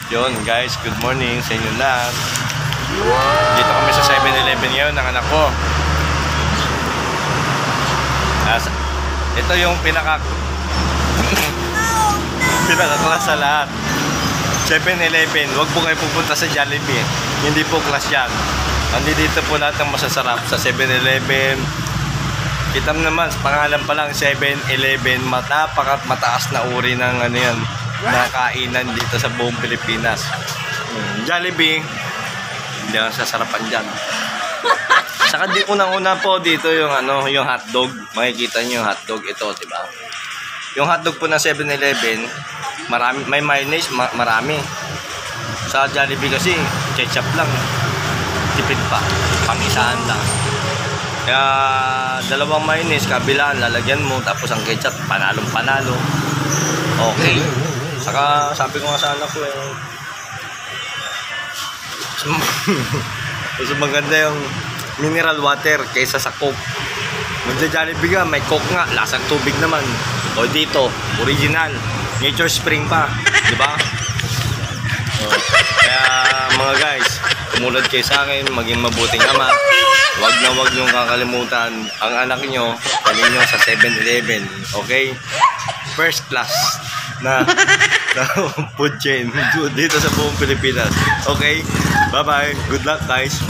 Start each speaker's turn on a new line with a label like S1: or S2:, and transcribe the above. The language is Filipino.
S1: Yun guys, good morning sa inyo lahat. Dito kami sa 7-Eleven ngayon ng anak ko. Ito yung pinaka-class sa lahat. 7-Eleven, wag po kayo pupunta sa Jollibee. Hindi po class yan. Nandito po lahat ng masasarap sa 7-Eleven. Kita mo naman, pangalan pa lang 7-Eleven, mataas na uri ng ano yan, na kainan dito sa buong Pilipinas. Jollibee, hindi ang sasarapan dyan. Saka di unang-una po dito yung ano, yung hotdog. Makikita niyo yung hotdog ito, di ba? Yung hotdog po ng 7-Eleven, marami, may mayonnaise, marami. Sa Jollibee kasi ketchup lang. Tipid pa, pang-isaan lang. Kaya dalawang mayonnaise, kabilaan, lalagyan mo, tapos ang ketchup, panalong-panalo. Okay. Saka sabi ko nga sa anak ko mas maganda yung mineral water kaysa sa Coke. Magja-Jollibee ka, may Coke nga, lasang tubig naman. O dito, original, Nature Spring pa, di ba? Kaya mga guys, tumulad kayo sa akin, maging mabuting ama. Wag niyong kakalimutan ang anak niyo, dalhin niyo sa 7-Eleven, okay? First class na food chain dito sa buong Pilipinas. Okay? Bye-bye. Good luck guys.